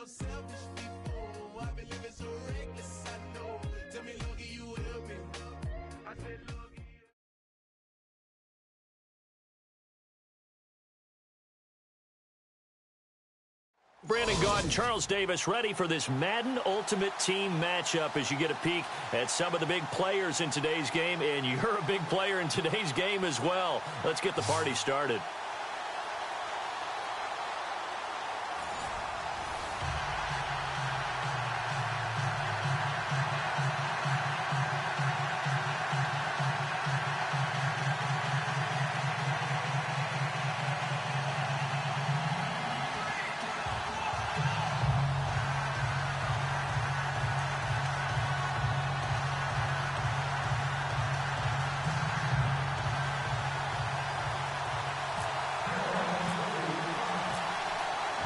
selfish before. I've been living so reckless, I know. Tell me, Logie, you with me? I said, Logie. Brandon Gaudin and Charles Davis ready for this Madden Ultimate Team matchup as you get a peek at some of the big players in today's game, and you're a big player in today's game as well. Let's get the party started.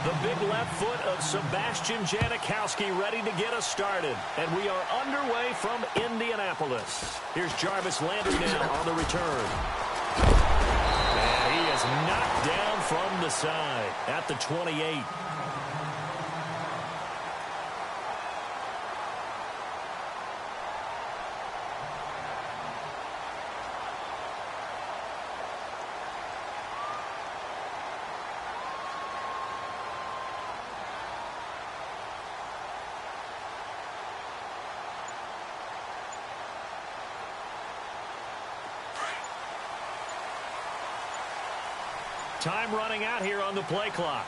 The big left foot of Sebastian Janikowski ready to get us started. And we are underway from Indianapolis. Here's Jarvis Landry now on the return. And he is knocked down from the side at the 28. Time running out here on the play clock.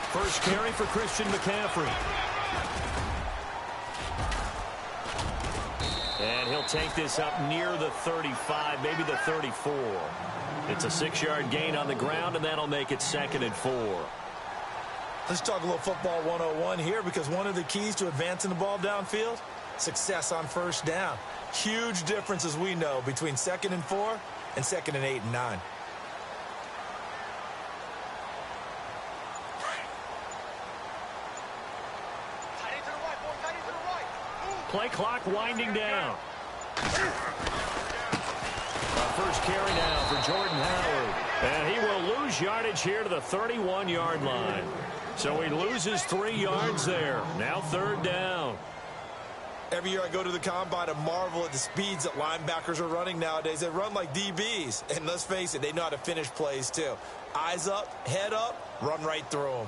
First carry for Christian McCaffrey. And he'll take this up near the 35, maybe the 34. It's a 6-yard gain on the ground, and that'll make it 2nd and 4. Let's talk a little football 101 here, because one of the keys to advancing the ball downfield, success on first down. Huge difference, as we know, between 2nd and 4 and 2nd and 8 and 9. Play clock winding down. First carry now for Jordan Howard. And he will lose yardage here to the 31-yard line. So he loses 3 yards there. Now 3rd down. Every year I go to the combine and marvel at the speeds that linebackers are running nowadays. They run like DBs. And let's face it, they know how to finish plays too. Eyes up, head up, run right through them.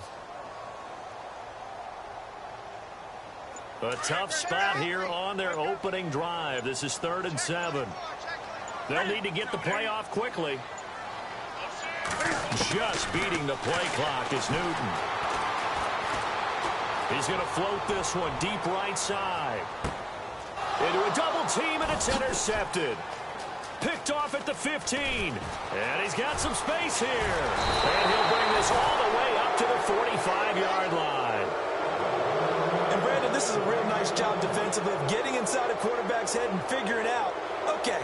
A tough spot here on their opening drive. This is 3rd and 7. They'll need to get the play off quickly. Just beating the play clock is Newton. He's going to float this one deep right side. Into a double team, and it's intercepted. Picked off at the 15. And he's got some space here. And he'll bring this all the way up to the 45-yard line. And Brandon, this is a real nice job defensively of getting inside a quarterback's head and figuring out, okay,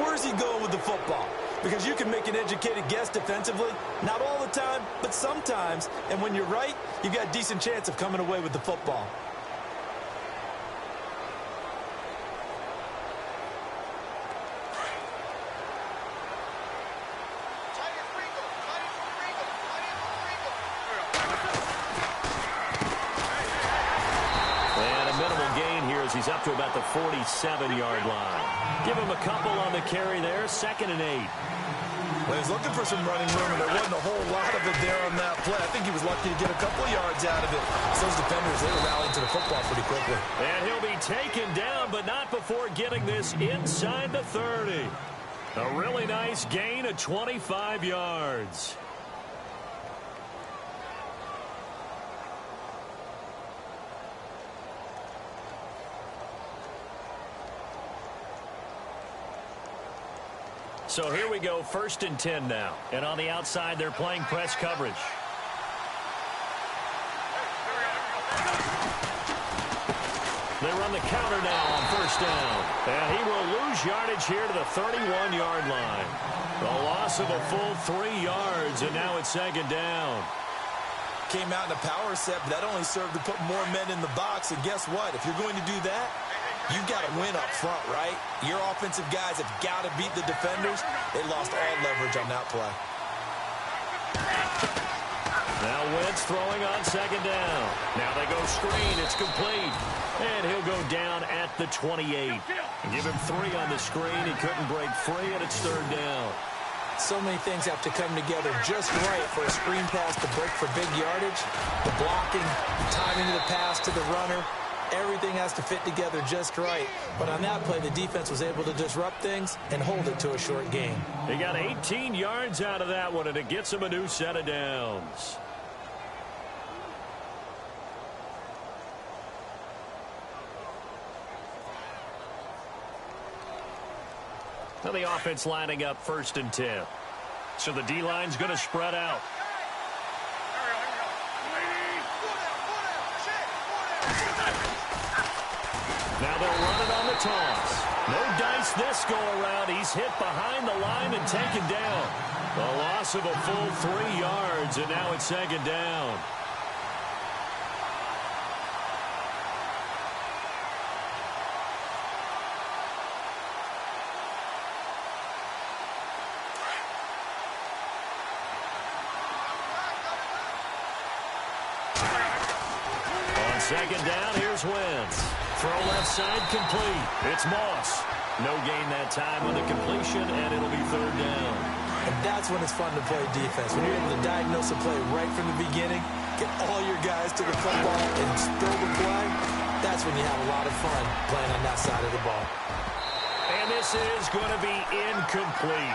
where's he going with the football? Because you can make an educated guess defensively, not all the time, but sometimes. And when you're right, you've got a decent chance of coming away with the football. He's up to about the 47-yard line. Give him a couple on the carry there. 2nd and 8. Well, he's looking for some running room, and there wasn't a whole lot of it there on that play. I think he was lucky to get a couple of yards out of it. So those defenders, they were rallying to the football pretty quickly. And he'll be taken down, but not before getting this inside the 30. A really nice gain of 25 yards. So here we go, 1st and 10 now. And on the outside, they're playing press coverage. They run the counter now on 1st down. And he will lose yardage here to the 31-yard line. The loss of a full 3 yards, and now it's 2nd down. Came out in a power set, but that only served to put more men in the box. And guess what? If you're going to do that, you've got to win up front, right? Your offensive guys have got to beat the defenders. They lost all leverage on that play. Now Wentz throwing on second down. Now they go screen. It's complete. And he'll go down at the 28. Give him 3 on the screen. He couldn't break free, and it's third down. So many things have to come together just right for a screen pass to break for big yardage. The blocking, the timing of the pass to the runner, everything has to fit together just right. But on that play, the defense was able to disrupt things and hold it to a short game. He got 18 yards out of that one, and it gets him a new set of downs. Now the offense lining up 1st and 10. So the D-line's going to spread out. Now they'll run it on the toss. No dice this go-around. He's hit behind the line and taken down. A loss of a full 3 yards, and now it's second down. Second down, here's Wentz. Throw left side complete. It's Moss. No gain that time on the completion, and it'll be third down. And that's when it's fun to play defense. When you're able to diagnose a play right from the beginning, get all your guys to the football and spill the play, that's when you have a lot of fun playing on that side of the ball. And this is going to be incomplete.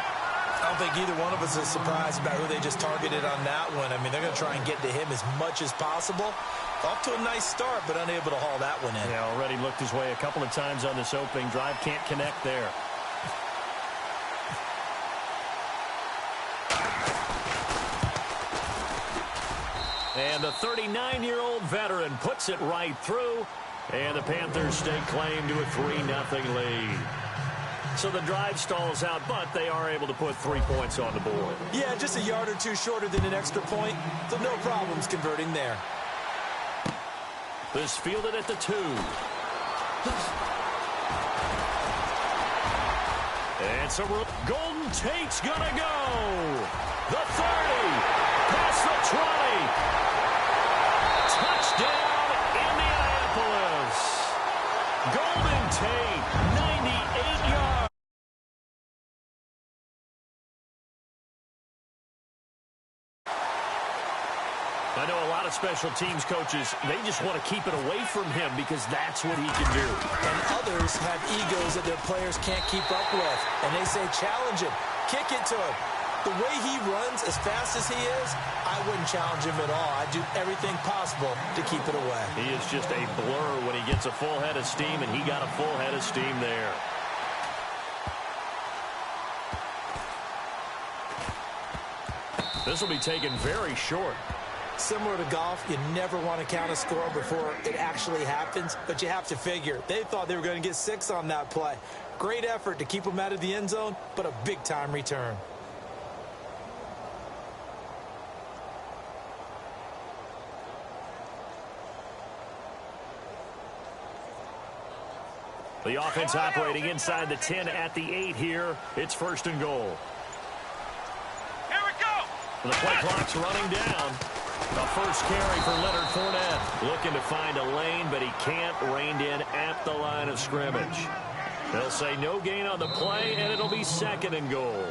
I don't think either one of us is surprised about who they just targeted on that one. I mean, they're going to try and get to him as much as possible. Off to a nice start, but unable to haul that one in. Yeah, already looked his way a couple of times on this opening drive. Can't connect there. And the 39-year-old veteran puts it right through. And the Panthers stake claim to a 3-0 lead. So the drive stalls out, but they are able to put 3 points on the board. Yeah, just a yard or two shorter than an extra point, so no problems converting there. This fielded at the 2. And so Golden Tate's gonna go. The 30, past the 20. Touchdown, Indianapolis. Golden Tate, 98 yards. I know a lot of special teams coaches, they just want to keep it away from him because that's what he can do. And others have egos that their players can't keep up with. And they say, challenge him, kick it to him. The way he runs, as fast as he is, I wouldn't challenge him at all. I'd do everything possible to keep it away. He is just a blur when he gets a full head of steam, and he got a full head of steam there. This will be taken very short. Similar to golf, you never want to count a score before it actually happens, but you have to figure. They thought they were going to get 6 on that play. Great effort to keep them out of the end zone, but a big-time return. The offense operating inside the 10 at the 8 here. It's 1st and goal. Here we go. The play clock's running down. A first carry for Leonard Fournette. Looking to find a lane, but he can't. Reined in at the line of scrimmage. They'll say no gain on the play, and it'll be 2nd and goal.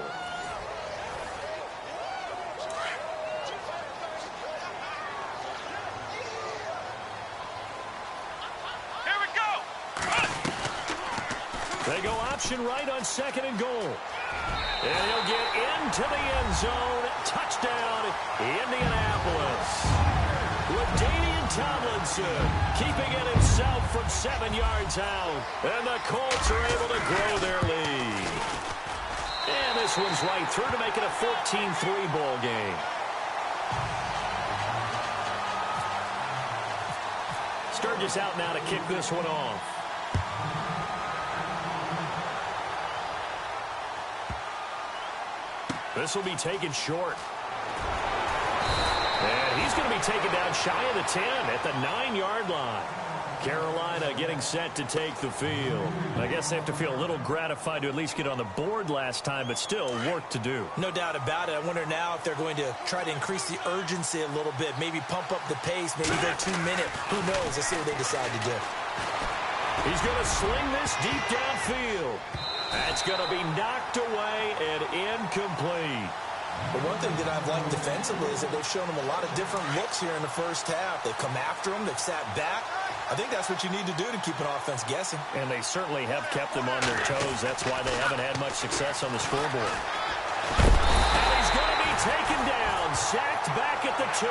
Here we go. They go option right on 2nd and goal. And he'll get into the end zone. Touchdown, Indianapolis. LaDainian Tomlinson keeping it himself from 7 yards out. And the Colts are able to grow their lead. And this one's right through to make it a 14-3 ball game. Sturgis out now to kick this one off. This will be taken short. And he's he's going to be taken down shy of the 10 at the 9-yard line. Carolina getting set to take the field. I guess they have to feel a little gratified to at least get on the board last time, but still work to do. No doubt about it. I wonder now if they're going to try to increase the urgency a little bit, maybe pump up the pace, maybe go 2-minute. Who knows? Let's see what they decide to do. He's going to sling this deep downfield. That's going to be knocked away and incomplete. But one thing that I've liked defensively is that they've shown them a lot of different looks here in the first half. They've come after them. They've sat back. I think that's what you need to do to keep an offense guessing. And they certainly have kept them on their toes. That's why they haven't had much success on the scoreboard. And he's going to be taken down, sacked back at the 2.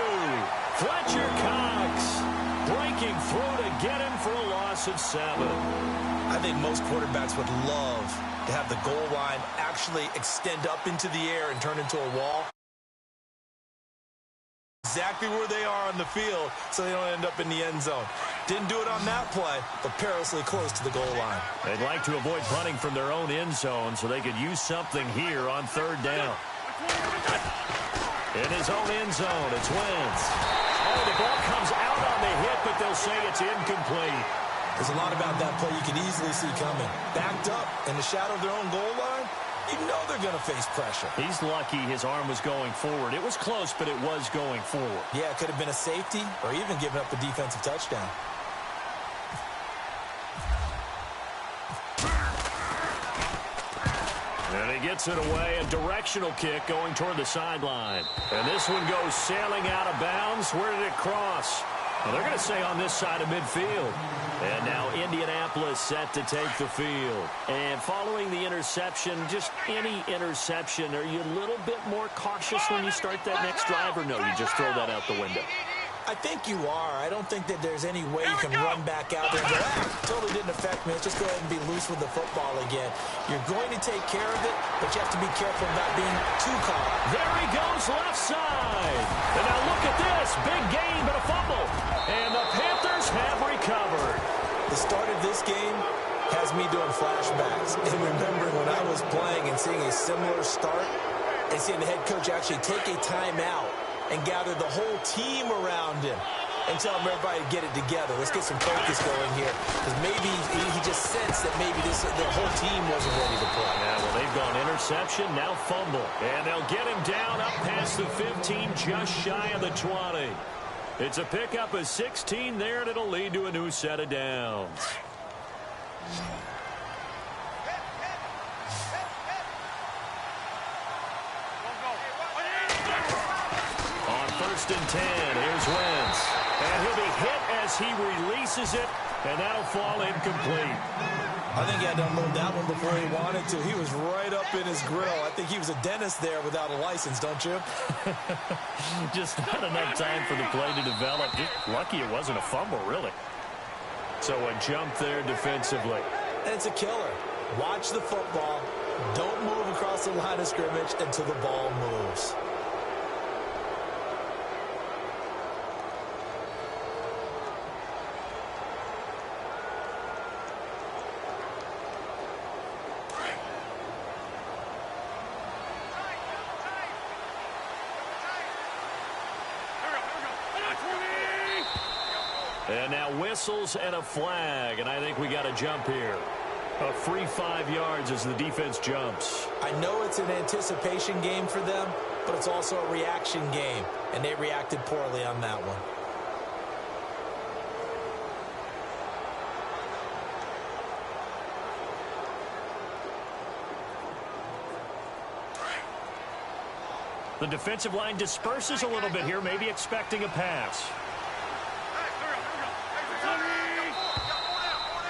Fletcher Cox breaking through to get him for a loss of 7. I think most quarterbacks would love to have the goal line actually extend up into the air and turn into a wall. Exactly where they are on the field so they don't end up in the end zone. Didn't do it on that play, but perilously close to the goal line. They'd like to avoid punting from their own end zone so they could use something here on 3rd down. In his own end zone, it's Wentz. Oh, the ball comes out on the hit, but they'll say it's incomplete. There's a lot about that play you can easily see coming. Backed up in the shadow of their own goal line, you know they're going to face pressure. He's lucky his arm was going forward. It was close, but it was going forward. Yeah, it could have been a safety or even given up a defensive touchdown. And he gets it away, a directional kick going toward the sideline. And this one goes sailing out of bounds. Where did it cross? Well, they're going to say on this side of midfield. And now Indianapolis set to take the field. And following the interception, just any interception, are you a little bit more cautious when you start that next drive, or no, you just throw that out the window? I think you are. I don't think that there's any way you can run back out there and go, totally didn't affect me. Let's just go ahead and be loose with the football again. You're going to take care of it, but you have to be careful about being too caught. There he goes, left side. And now look at this. Big gain, but a fumble. And the Panthers have recovered. The start of this game has me doing flashbacks and remembering when I was playing and seeing a similar start and seeing the head coach actually take a timeout and gather the whole team around him and tell everybody to get it together. Let's get some focus going here, because maybe he just sensed that maybe the whole team wasn't ready to play. Yeah, well, they've gone interception, now fumble. And they'll get him down up past the 15, just shy of the 20. It's a pickup of 16 there, and it'll lead to a new set of downs. First and 10, here's Wentz. And he'll be hit as he releases it, and that'll fall incomplete. I think he had to unload that one before he wanted to. He was right up in his grill. I think he was a dentist there without a license, don't you? Just not enough time for the play to develop. Just lucky it wasn't a fumble, really. So a jump there defensively. And it's a killer. Watch the football. Don't move across the line of scrimmage until the ball moves. And now whistles and a flag, and I think we got a jump here. A free 5 yards as the defense jumps. I know it's an anticipation game for them, but it's also a reaction game, and they reacted poorly on that one. The defensive line disperses a little bit here, maybe expecting a pass.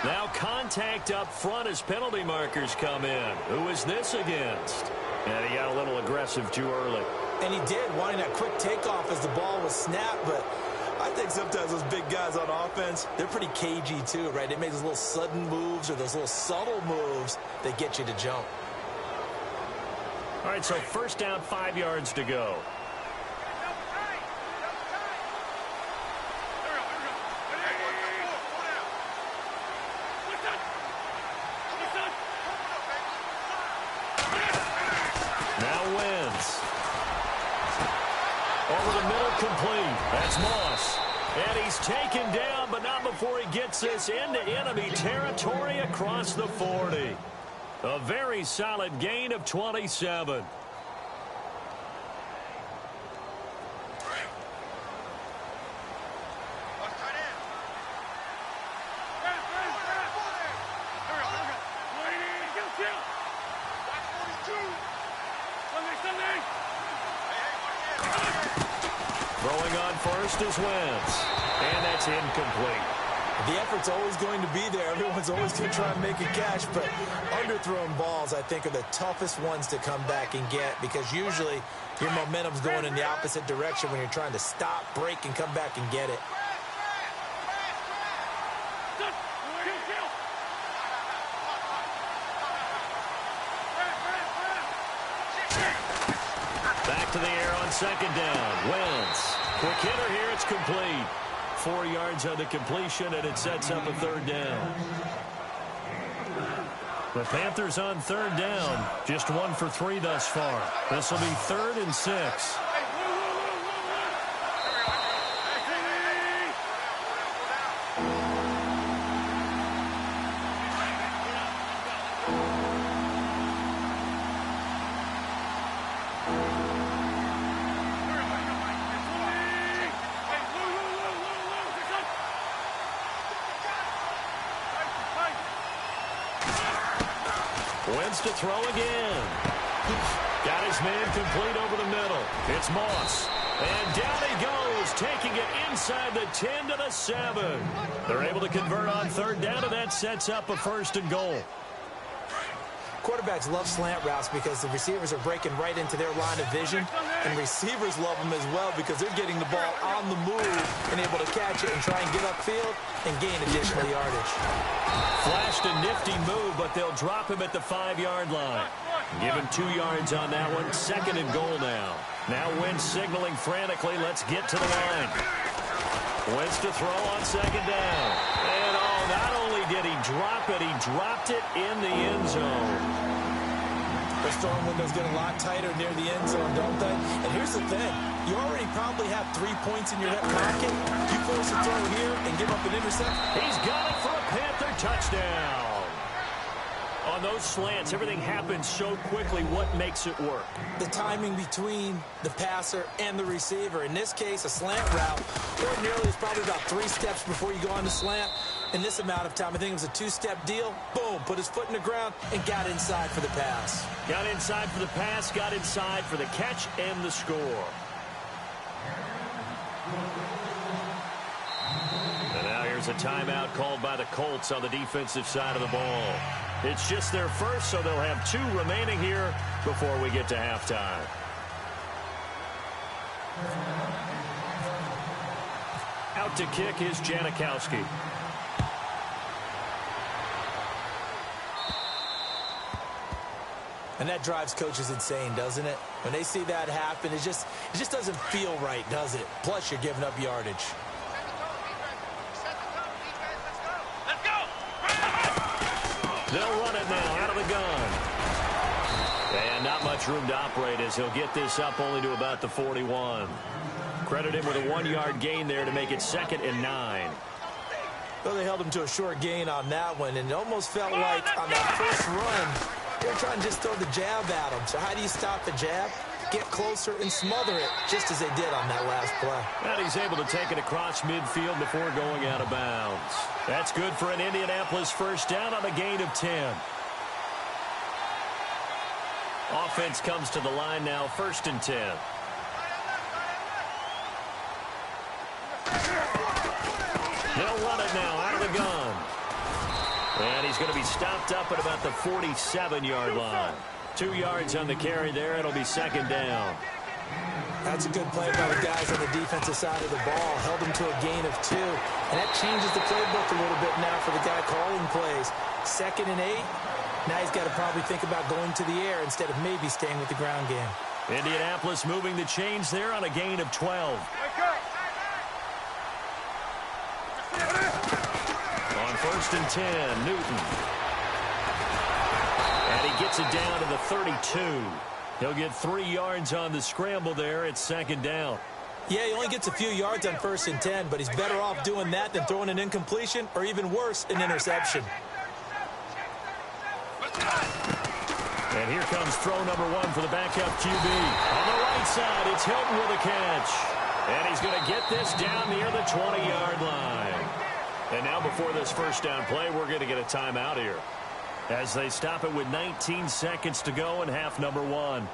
Now contact up front as penalty markers come in. Who is this against? And he got a little aggressive too early. And he did, wanting that quick takeoff as the ball was snapped, but I think sometimes those big guys on offense, they're pretty cagey too, right? They make those little sudden moves or those little subtle moves that get you to jump. All right, so first down, 5 yards to go. Now Wentz. Over the middle complete. That's Moss. And he's taken down, but not before he gets this into enemy territory across the 40. A very solid gain of 27. Throwing on first is Wentz. And that's incomplete. The effort's always going to be there. Everyone's always going to try and make a catch, but underthrown balls, I think, are the toughest ones to come back and get because usually your momentum's going in the opposite direction when you're trying to stop, break, and come back and get it. Back to the air on second down. Wentz. Quick hitter here. It's complete. 4 yards on the completion, and it sets up a third down. The Panthers on third down. Just 1 for 3 thus far. This will be 3rd and 6. Wentz to throw again. Got his man complete over the middle. It's Moss. And down he goes, taking it inside the 10 to the 7. They're able to convert on third down, and that sets up a 1st and goal. Quarterbacks love slant routes because the receivers are breaking right into their line of vision, and receivers love them as well because they're getting the ball on the move and able to catch it and try and get upfield and gain additional yardage. Flashed a nifty move, but they'll drop him at the 5-yard line. Give him 2 yards on that one. 2nd and goal now. Now Wentz signaling frantically, let's get to the line. Wentz to throw on second down. And not only did he drop it, he dropped it in the end zone. The storm windows get a lot tighter near the end zone, don't they? And here's the thing. You already probably have 3 points in your hip pocket. You force a throw here and give up an interception. He's got it for a Panther touchdown. On those slants, everything happens so quickly. What makes it work? The timing between the passer and the receiver. In this case, a slant route ordinarily is probably about 3 steps before you go on the slant. In this amount of time, I think it was a 2-step deal. Boom, put his foot in the ground and got inside for the pass. Got inside for the pass, got inside for the catch and the score. And now here's a timeout called by the Colts on the defensive side of the ball. It's just their first, so they'll have 2 remaining here before we get to halftime. Out to kick is Janikowski. And that drives coaches insane, doesn't it? When they see that happen, it just doesn't feel right, does it? Plus, you're giving up yardage. They'll run it now out of the gun. And not much room to operate as he'll get this up only to about the 41. Credit him with a 1-yard gain there to make it 2nd and 9. Well, they held him to a short gain on that one, and it almost felt like on that first run, they were trying to just throw the jab at him. So how do you stop the jab? Get closer and smother it, just as they did on that last play. And he's able to take it across midfield before going out of bounds. That's good for an Indianapolis first down on a gain of 10. Offense comes to the line now, 1st and 10. They'll run it now out of the gun. And he's going to be stopped up at about the 47-yard line. 2 yards on the carry there. It'll be 2nd down. That's a good play by the guys on the defensive side of the ball. Held him to a gain of 2. And that changes the playbook a little bit now for the guy calling plays. 2nd and 8. Now he's got to probably think about going to the air instead of maybe staying with the ground game. Indianapolis moving the chains there on a gain of 12. On 1st and 10, Newton. And he gets it down to the 32. He'll get 3 yards on the scramble there. It's 2nd down. Yeah, he only gets a few yards on 1st and 10, but he's better off doing that than throwing an incompletion or even worse, an interception. And here comes throw number 1 for the backup QB. On the right side, it's Hilton with a catch. And he's going to get this down near the 20-yard line. And now before this first down play, we're going to get a timeout here, as they stop it with 19 seconds to go in half number 1.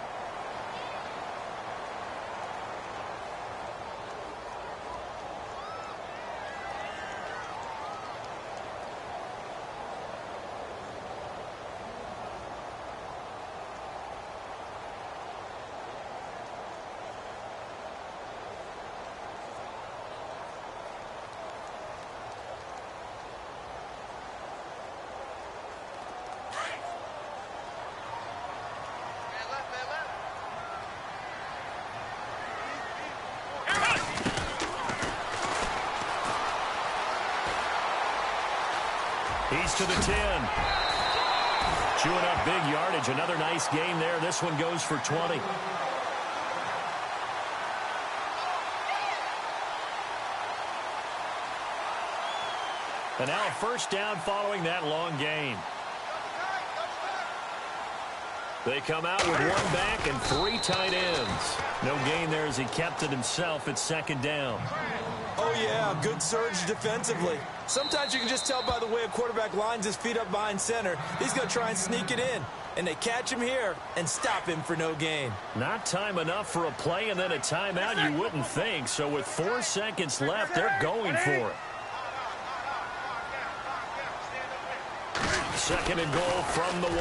He's to the 10. Chewing up big yardage. Another nice gain there. This one goes for 20. And now a first down following that long gain. They come out with 1 back and 3 tight ends. No gain there as he kept it himself at 2nd down. Oh, yeah, good surge defensively. Sometimes you can just tell by the way a quarterback lines his feet up behind center. He's going to try and sneak it in. And they catch him here and stop him for no gain. Not time enough for a play and then a timeout, you wouldn't think. So with 4 seconds left, they're going for it. 2nd and goal from the 1.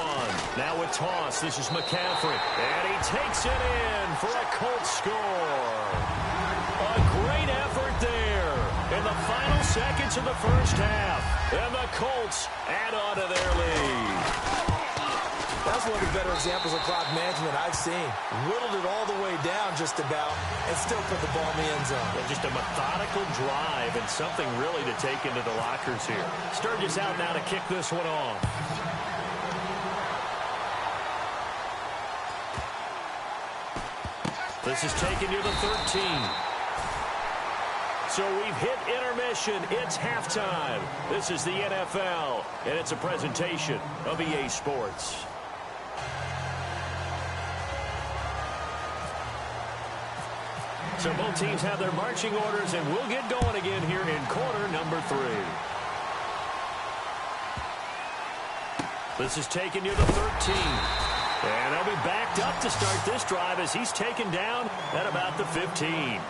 Now a toss. This is McCaffrey. And he takes it in for a Colts score. A great effort there in the final seconds of the first half. And the Colts add on to their lead. That's one of the better examples of clock management I've seen. Whittled it all the way down just about and still put the ball in the end zone. Yeah, just a methodical drive and something really to take into the lockers here. Sturgis out now to kick this one off. This is taken to the 13. So we've hit intermission. It's halftime. This is the NFL, and it's a presentation of EA Sports. So both teams have their marching orders, and we'll get going again here in quarter number 3. This is taken near the 13. And they'll be backed up to start this drive as he's taken down at about the 15.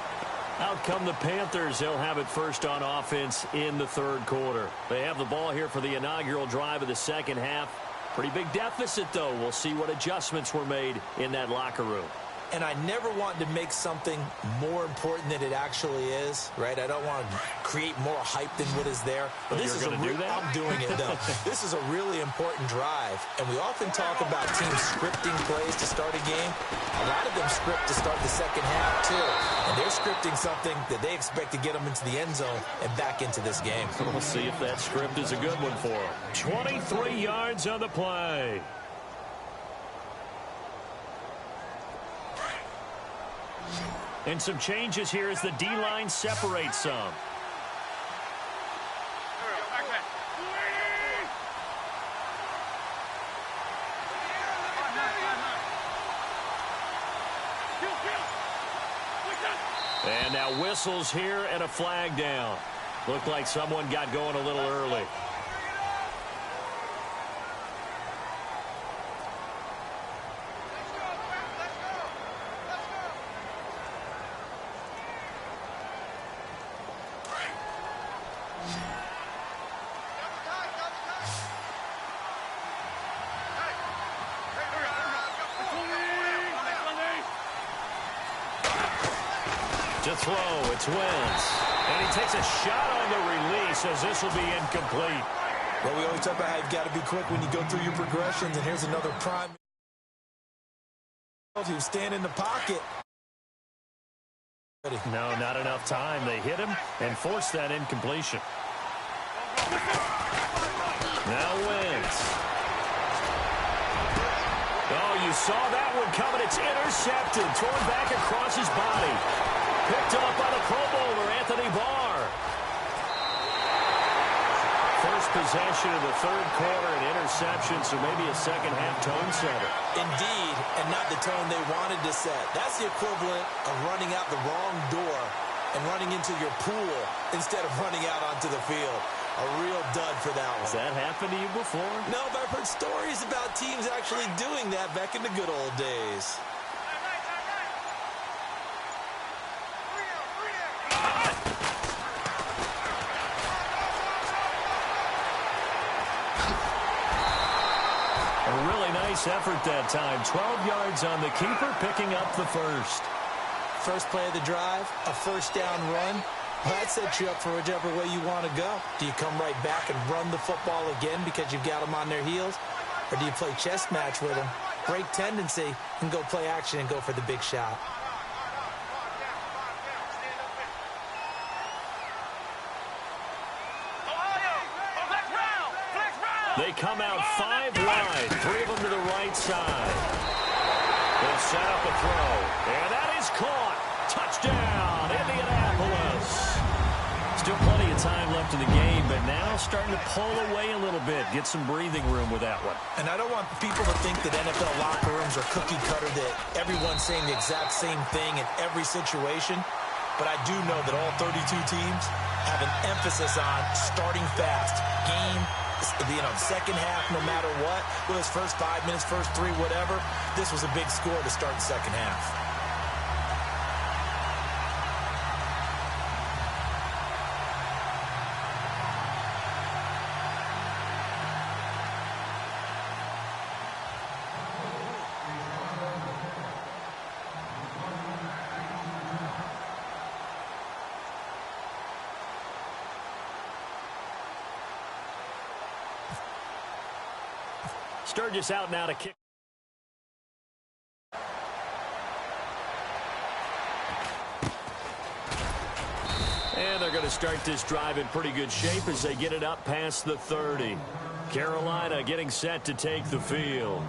Out come the Panthers. They'll have it first on offense in the 3rd quarter. They have the ball here for the inaugural drive of the second half. Pretty big deficit, though. We'll see what adjustments were made in that locker room. And I never want to make something more important than it actually is, right? I don't want to create more hype than what is there. But this is I'm doing it, though. This is a really important drive. And we often talk about teams scripting plays to start a game. A lot of them script to start the second half, too. And they're scripting something that they expect to get them into the end zone and back into this game. We'll see if that script is a good one for them. 23 yards on the play. And some changes here as the D-line separates some. And now whistles here and a flag down. Looked like someone got going a little early. To throw, it's Wentz. And he takes a shot on the release as this will be incomplete. Well, we always talk about how you've got to be quick when you go through your progressions, and here's another prime. He was standing in the pocket. No, not enough time. They hit him and forced that incompletion. Now Wentz. Oh, you saw that one coming. It's intercepted. Thrown back across his body. Picked up by the Pro Bowler, Anthony Barr. First possession of the third quarter, an interception, so maybe a second-half tone setter. Indeed, and not the tone they wanted to set. That's the equivalent of running out the wrong door and running into your pool instead of running out onto the field. A real dud for that one. Has that happened to you before? No, but I've heard stories about teams actually doing that back in the good old days. A really nice effort that time. 12 yards on the keeper, picking up the first. First play of the drive, a first down run. Well, that sets you up for whichever way you want to go. Do you come right back and run the football again because you've got them on their heels? Or do you play chess match with them, break tendency, and go play action and go for the big shot? They come out 5 wide, 3 of them to the right side. They'll set up a throw, and that is caught. Touchdown, Indianapolis. Still plenty of time left in the game, but now starting to pull away a little bit, get some breathing room with that one. And I don't want people to think that NFL locker rooms are cookie cutter, that everyone's saying the exact same thing in every situation. But I do know that all 32 teams have an emphasis on starting fast. Game, second half, no matter what. Whether it's first 5 minutes, first 3, whatever. This was a big score to start the second half. Sturgis out now to kick. And they're going to start this drive in pretty good shape as they get it up past the 30. Carolina getting set to take the field.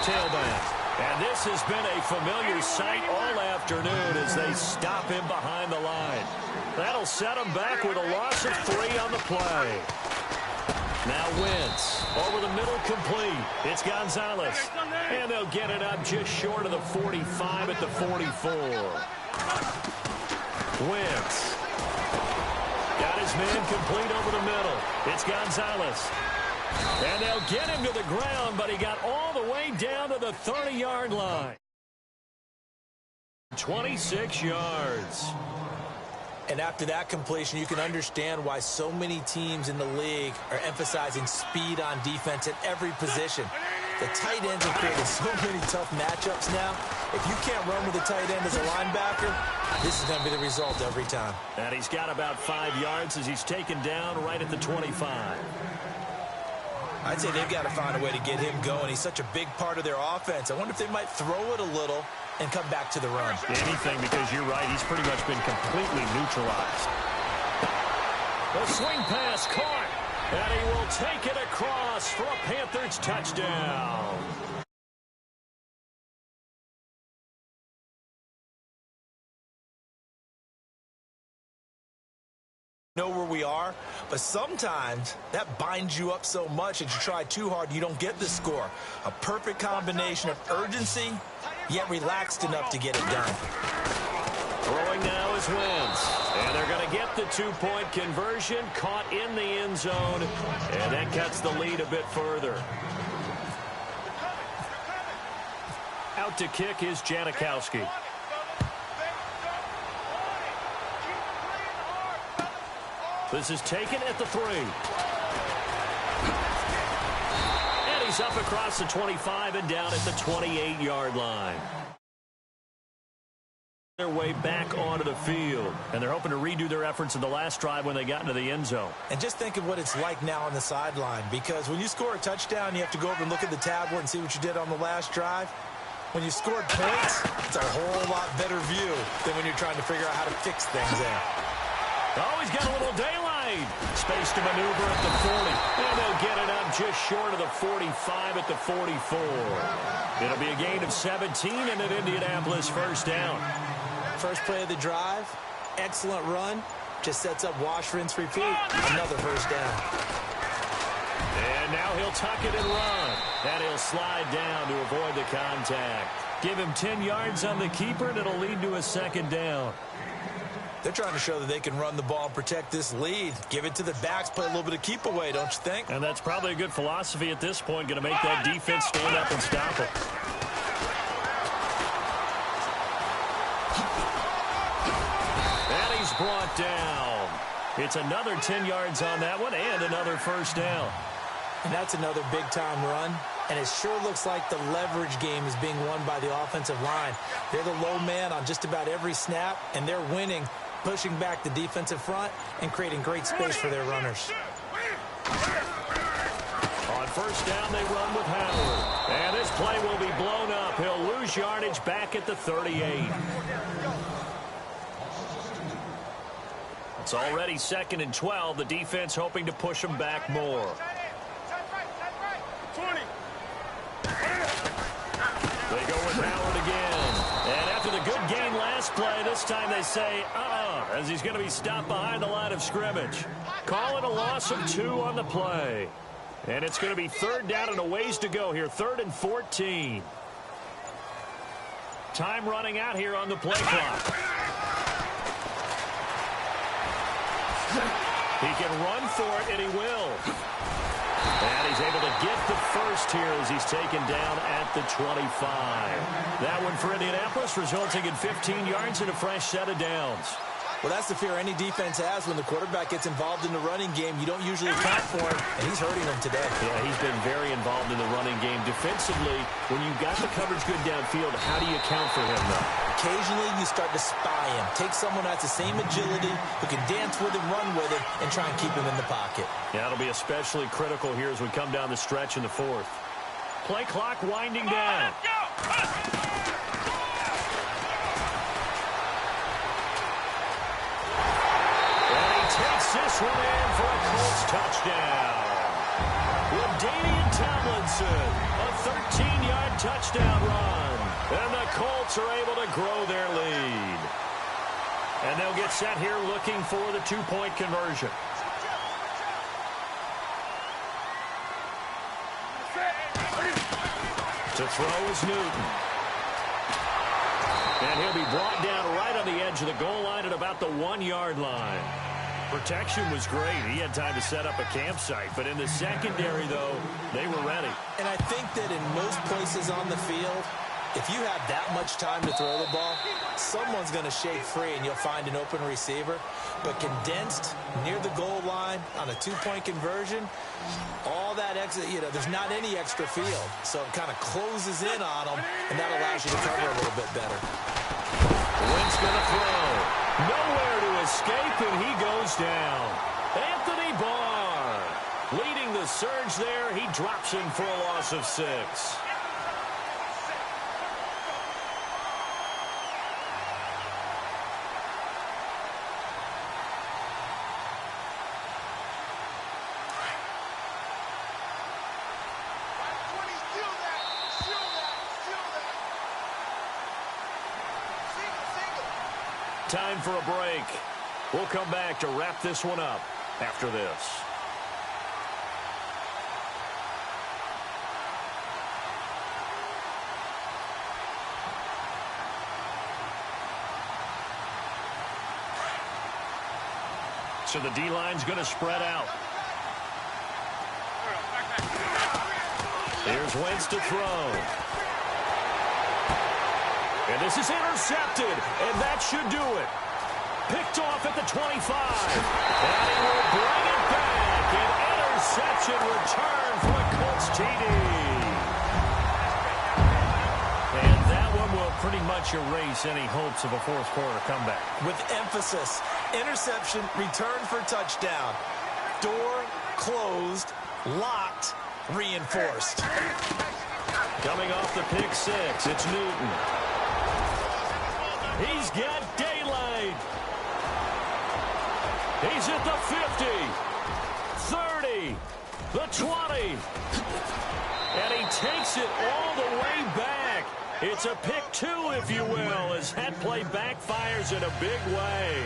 And this has been a familiar sight all afternoon as they stop him behind the line. That'll set him back with a loss of 3 on the play. Now Wentz over the middle, complete. It's Gonzalez. And they'll get it up just short of the 45 at the 44. Wentz got his man complete over the middle. It's Gonzalez. And they'll get him to the ground, but he got all the way down to the 30-yard line. 26 yards. And after that completion, you can understand why so many teams in the league are emphasizing speed on defense at every position. The tight ends have created so many tough matchups now. If you can't run with a tight end as a linebacker, this is going to be the result every time. And he's got about 5 yards as he's taken down right at the 25. I'd say they've got to find a way to get him going. He's such a big part of their offense. I wonder if they might throw it a little and come back to the run. Anything, because you're right. He's pretty much been completely neutralized. The swing pass caught, and he will take it across for a Panthers touchdown. Know where we are, but sometimes that binds you up so much that you try too hard, you don't get the score. A perfect combination of urgency, yet relaxed enough to get it done. Throwing now is Wentz, and they're going to get the 2-point conversion, caught in the end zone, and that cuts the lead a bit further. Out to kick is Janikowski. This is taken at the 3. And he's up across the 25 and down at the 28-yard line. their way back onto the field, and they're hoping to redo their efforts in the last drive when they got into the end zone. And just think of what it's like now on the sideline, because when you score a touchdown, you have to go over and look at the tablet and see what you did on the last drive. When you scored points, it's a whole lot better view than when you're trying to figure out how to fix things there. Oh, he's got a little daylight. Space to maneuver at the 40, and they'll get it up just short of the 45 at the 44. It'll be a gain of 17 and an Indianapolis first down. First play of the drive, excellent run, just sets up wash, rinse, repeat. Another first down. And now he'll tuck it and run. And he'll slide down to avoid the contact. Give him 10 yards on the keeper, and it'll lead to a second down. They're trying to show that they can run the ball and protect this lead. Give it to the backs, play a little bit of keep away, don't you think? And that's probably a good philosophy at this point, going to make that defense stand up and stop it. And he's brought down. It's another 10 yards on that one and another first down. And that's another big-time run. And it sure looks like the leverage game is being won by the offensive line. They're the low man on just about every snap, and they're winning, pushing back the defensive front and creating great space for their runners. On first down, they run with Howard. And this play will be blown up. He'll lose yardage back at the 38. It's already 2nd and 12. The defense hoping to push them back more. They go with Howard again. And after the good gain last play, this time they say, as he's going to be stopped behind the line of scrimmage. Call it a loss of 2 on the play. And it's going to be 3rd down and a ways to go here. 3rd and 14. Time running out here on the play clock. He can run for it, and he will. And he's able to get the first here as he's taken down at the 25. That one for Indianapolis, resulting in 15 yards and a fresh set of downs. Well, that's the fear any defense has when the quarterback gets involved in the running game. You don't usually account for him, and he's hurting them today. Yeah, he's been very involved in the running game. Defensively, when you've got the coverage good downfield, how do you account for him, though? Occasionally, you start to spy him. Take someone who has the same agility, who can dance with him, run with him, and try and keep him in the pocket. Yeah, it'll be especially critical here as we come down the stretch in the 4th. Play clock winding down. Takes this one in for a Colts touchdown. LaDainian Tomlinson, a 13-yard touchdown run. And the Colts are able to grow their lead. And they'll get set here looking for the 2-point conversion. To throw is Newton. And he'll be brought down right on the edge of the goal line at about the 1-yard line. Protection was great. He had time to set up a campsite. But in the secondary, though, they were ready. And I think that in most places on the field, if you have that much time to throw the ball, someone's going to shake free and you'll find an open receiver. But condensed near the goal line on a 2-point conversion, all that extra, there's not any extra field. So it kind of closes in on them, and that allows you to cover a little bit better. Wentz going to throw. Nowhere to escape, and he goes down. Anthony Barr leading the surge there. He drops in for a loss of 6. Time for a break. We'll come back to wrap this one up after this. So the D-line's going to spread out. Here's Wentz to throw. And this is intercepted, and that should do it. Picked off at the 25. And he will bring it back. An interception return for a Colts TD. And that one will pretty pretty much erase any hopes of a fourth quarter comeback. With emphasis, interception, return for touchdown. Door closed, locked, reinforced. Coming off the pick six, it's Newton. He's got daylight. He's at the 50, 30, the 20. And he takes it all the way back. It's a pick two, if you will, as that play backfires in a big way.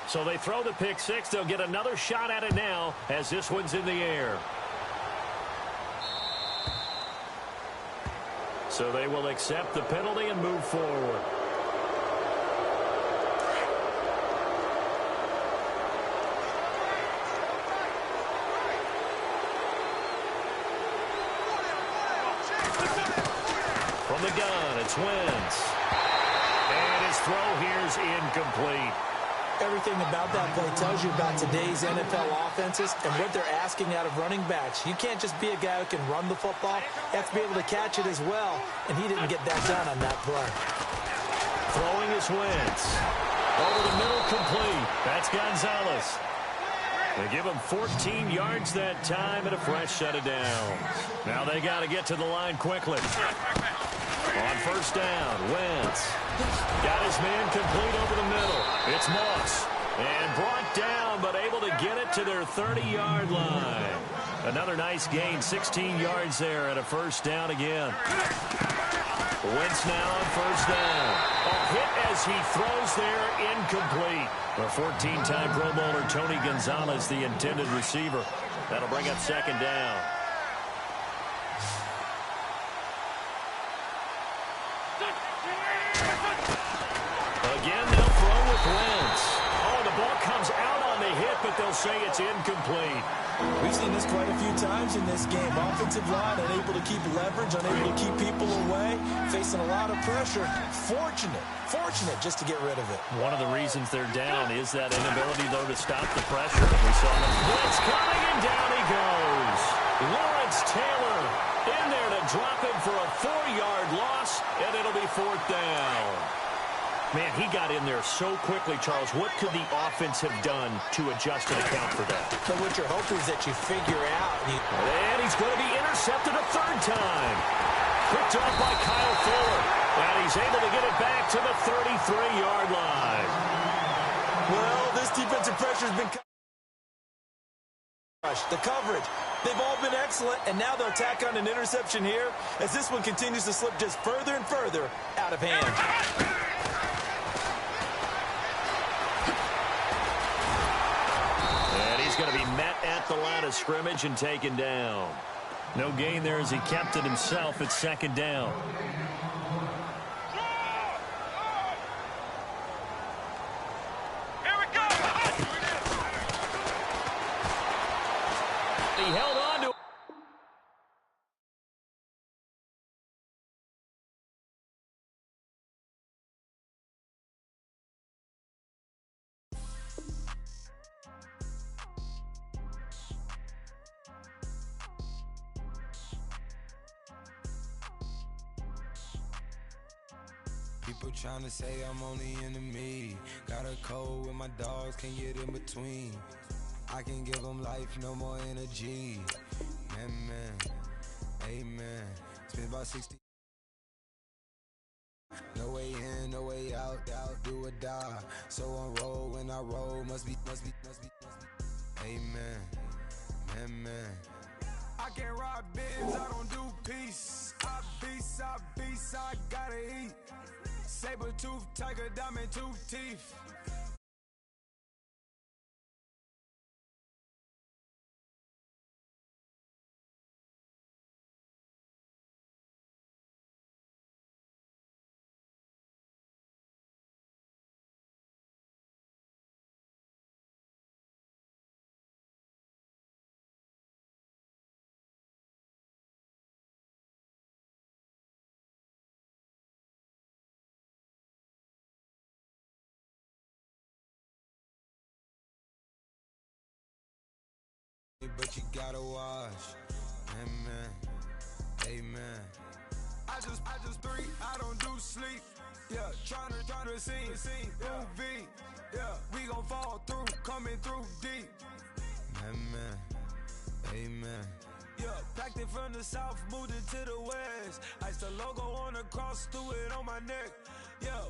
So they throw the pick six. They'll get another shot at it now as this one's in the air. So they will accept the penalty and move forward. From the gun, it's Wentz. And his throw here's incomplete. Everything about that play tells you about today's NFL offenses and what they're asking out of running backs. You can't just be a guy who can run the football. You have to be able to catch it as well, and he didn't get that done on that play. Throwing is Wentz. Over the middle, complete. That's Gonzalez. They give him 14 yards that time and a fresh set of downs. Now they got to get to the line quickly. On first down, Wentz got his man complete over the middle. It's Moss. And brought down, but able to get it to their 30-yard line. Another nice gain, 16 yards there and a first down again. Wentz now on first down. A hit as he throws there, incomplete. The 14-time Pro Bowler Tony Gonzalez, the intended receiver. That'll bring up second down. Again, they'll throw with Wentz. Oh, the ball comes out on the hit, but they'll say it's incomplete. We've seen this quite a few times in this game. Offensive line unable to keep leverage, unable to keep people away, facing a lot of pressure. Fortunate just to get rid of it. One of the reasons they're down is that inability, though, to stop the pressure. We saw the blitz coming, and down he goes. Lawrence Taylor in there to drop him for a 4-yard loss, and it'll be fourth down. Man, he got in there so quickly, Charles. What could the offense have done to adjust and account for that? But what you're hoping is that you figure out. And he's going to be intercepted a third time. Picked off by Kyle Fuller. And he's able to get it back to the 33-yard line. Well, this defensive pressure has been... The coverage, they've all been excellent, and now they'll tack on an interception here as this one continues to slip just further and further out of hand. Going to be met at the line of scrimmage and taken down. No gain there as he kept it himself at second down. Here we go. He held on to People trying to say I'm on the enemy. Got a code with my dogs, can't get in between. I can give them life, no more energy. Man, amen. Spent about 60. No way in, no way out, do or die. So on roll, when I roll, must be. Amen, man. I can't ride Benz, I don't do peace. I beast, I gotta eat. Saber tooth, tiger, diamond tooth teeth. But you gotta watch, amen, amen. I just three, I don't do sleep. Yeah, tryna sing, UV. Yeah, we gon' fall through, coming through deep. Amen, amen. Yeah, packed it from the south, moved it to the west. Iced the logo on the cross, threw it on my neck. Yeah,